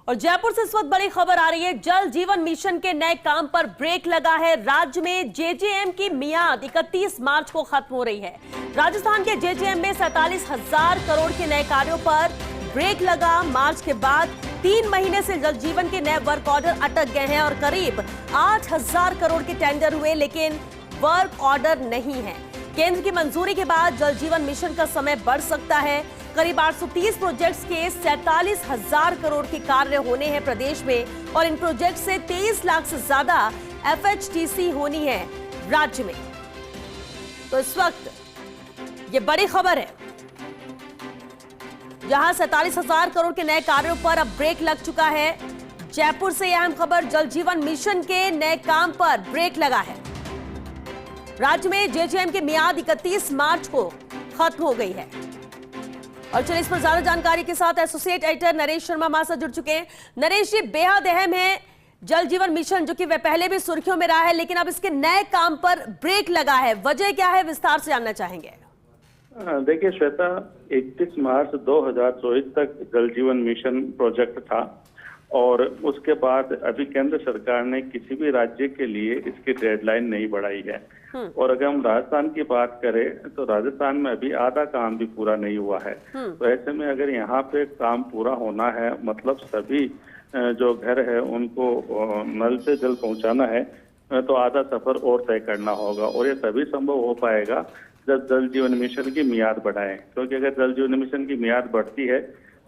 और जयपुर से इस वक्त बड़ी खबर आ रही है। जल जीवन मिशन के नए काम पर ब्रेक लगा है। राज्य में जेजेएम की मियाद 31 मार्च को खत्म हो रही है। राजस्थान के जेजेएम में 47,000 करोड़ के नए कार्यों पर ब्रेक लगा। मार्च के बाद 3 महीने से जल जीवन के नए वर्क ऑर्डर अटक गए हैं और करीब 8,000 करोड़ के टेंडर हुए, लेकिन वर्क ऑर्डर नहीं है। केंद्र की मंजूरी के बाद जल जीवन मिशन का समय बढ़ सकता है। करीब 830 प्रोजेक्ट्स के 47,000 करोड़ के कार्य होने हैं प्रदेश में और इन प्रोजेक्ट से 23 लाख से ज्यादा एफएचटीसी होनी है राज्य में। तो इस वक्त ये बड़ी खबर है, जहां 47,000 करोड़ के नए कार्यों पर अब ब्रेक लग चुका है। जयपुर से यह अहम खबर, जल जीवन मिशन के नए काम पर ब्रेक लगा है। राज्य में जेजेएम की मियाद 31 मार्च को खत्म हो गई है। और चलिए इस पर ज्यादा जानकारी के साथ एसोसिएट एडिटर नरेश शर्मा हमारे साथ जुड़ चुके हैं। नरेश जी, बेहद अहम है जल जीवन मिशन, जो कि वह पहले भी सुर्खियों में रहा है, लेकिन अब इसके नए काम पर ब्रेक लगा है। वजह क्या है, विस्तार से जानना चाहेंगे। देखिए श्वेता, 31 मार्च 2024 तक जल जीवन मिशन प्रोजेक्ट था और उसके बाद अभी केंद्र सरकार ने किसी भी राज्य के लिए इसकी डेडलाइन नहीं बढ़ाई है। और अगर हम राजस्थान की बात करें तो राजस्थान में अभी आधा काम भी पूरा नहीं हुआ है। तो ऐसे में अगर यहाँ पे काम पूरा होना है, मतलब सभी जो घर है उनको नल से जल पहुँचाना है, तो आधा सफर और तय करना होगा। और ये तभी संभव हो पाएगा जब जल जीवन मिशन की मियाद बढ़ाएं, क्योंकि अगर जल जीवन मिशन की मियाद बढ़ती है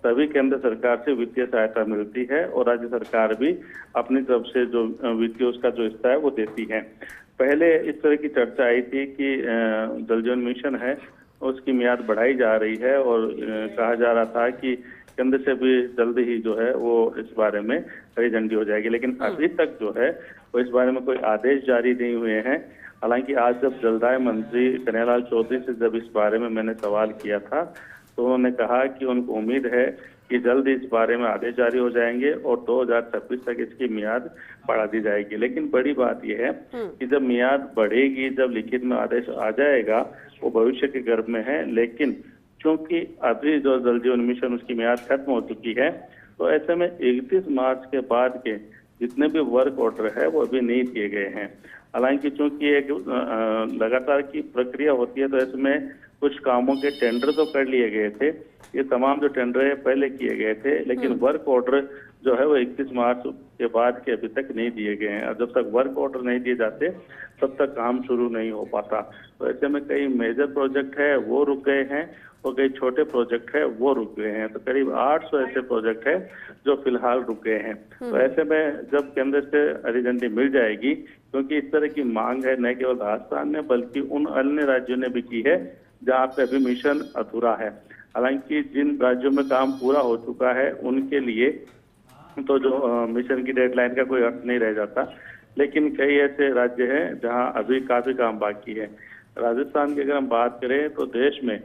तभी केंद्र सरकार से वित्तीय सहायता मिलती है और राज्य सरकार भी अपनी तरफ से जो वित्तीय उसका जो हिस्सा है वो देती है। पहले इस तरह की चर्चा आई थी कि जल जीवन मिशन है उसकी मियाद बढ़ाई जा रही है और कहा जा रहा था कि केंद्र से भी जल्द ही जो है वो इस बारे में हरी झंडी हो जाएगी, लेकिन अभी तक जो है वो इस बारे में कोई आदेश जारी नहीं हुए हैं। हालांकि आज जब जलदाय मंत्री कन्हैयालाल चौधरी से जब इस बारे में मैंने सवाल किया था तो उन्होंने कहा कि उनको उम्मीद है कि जल्द इस बारे में आदेश जारी हो जाएंगे और 2026 तक इसकी मियाद बढ़ा दी जाएगी। लेकिन बड़ी बात यह है कि जब मियाद बढ़ेगी, जब लिखित में आदेश आ जाएगा, वो भविष्य के गर्भ में है। लेकिन क्योंकि अभी जो जल जीवन मिशन उसकी मियाद खत्म हो चुकी है, तो ऐसे में 31 मार्च के बाद के जितने भी वर्क ऑर्डर है वो अभी नहीं दिए गए हैं। हालांकि चूंकि एक लगातार की प्रक्रिया होती है, तो इसमें कुछ कामों के टेंडर तो कर लिए गए थे। ये तमाम जो टेंडर है पहले किए गए थे, लेकिन वर्क ऑर्डर जो है वो 31 मार्च के बाद के अभी तक नहीं दिए गए हैं। और जब तक वर्क ऑर्डर नहीं दिए जाते तब तक काम शुरू नहीं हो पाता। तो ऐसे में कई मेजर प्रोजेक्ट है वो रुक गए हैं और कई छोटे प्रोजेक्ट है वो रुक गए हैं। तो करीब 800 ऐसे प्रोजेक्ट है जो फिलहाल रुक गए हैं। तो ऐसे में जब केंद्र से हरी झंडी मिल जाएगी, क्योंकि इस तरह की मांग है न केवल राजस्थान ने बल्कि उन अन्य राज्यों ने भी की है जहाँ पे अभी मिशन अधूरा है। हालांकि जिन राज्यों में काम पूरा हो चुका है उनके लिए तो जो मिशन की डेडलाइन का कोई अर्थ नहीं रह जाता, लेकिन कई ऐसे राज्य हैं जहाँ अभी काफी काम बाकी है। राजस्थान की अगर हम बात करें तो देश में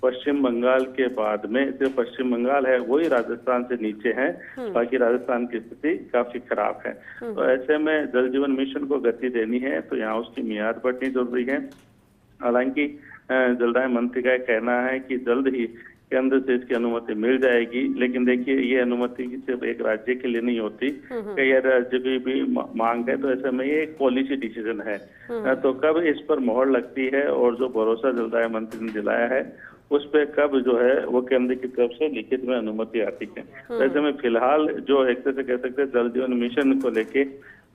पश्चिम बंगाल के बाद में सिर्फ पश्चिम बंगाल है वही राजस्थान से नीचे है, बाकी राजस्थान की स्थिति काफी खराब है। तो ऐसे में जल जीवन मिशन को गति देनी है तो यहाँ उसकी मियाद बढ़नी जरूरी है। हालांकि जलदाय मंत्री का कहना है कि जल्द ही केंद्र से इसकी अनुमति मिल जाएगी, लेकिन देखिए ये अनुमति सिर्फ एक राज्य के लिए नहीं होती, कई राज्य की भी मांग है। तो ऐसे में ये एक पॉलिसी डिसीजन है, तो कब इस पर मोहर लगती है और जो भरोसा जलदाय मंत्री ने दिलाया है उस पे कब जो है वो केंद्र की तरफ से लिखित में अनुमति आती है। तो ऐसे में फिलहाल जो एक तरह से कह सकते हैं जल जीवन मिशन को लेके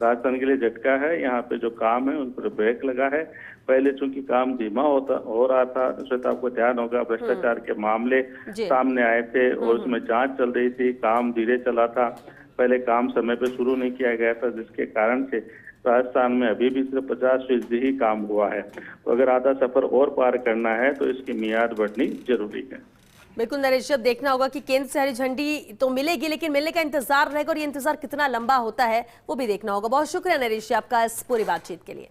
राजस्थान के लिए झटका है। यहाँ पे जो काम है उन पर ब्रेक लगा है। पहले चूंकि काम धीमा हो रहा था, श्वेता आपको ध्यान होगा भ्रष्टाचार के मामले सामने आए थे और उसमें जांच चल रही थी, काम धीरे चला था, पहले काम समय पे शुरू नहीं किया गया था, जिसके कारण से राजस्थान में अभी भी सिर्फ 50% ही काम हुआ है। तो अगर आधा सफर और पार करना है तो इसकी मियाद बढ़नी जरूरी है। बिल्कुल नरेश, अब देखना होगा कि केंद्र से हरी झंडी तो मिलेगी, लेकिन मिलने का इंतजार रहेगा और ये इंतजार कितना लंबा होता है वो भी देखना होगा। बहुत शुक्रिया नरेश आपका इस पूरी बातचीत के लिए।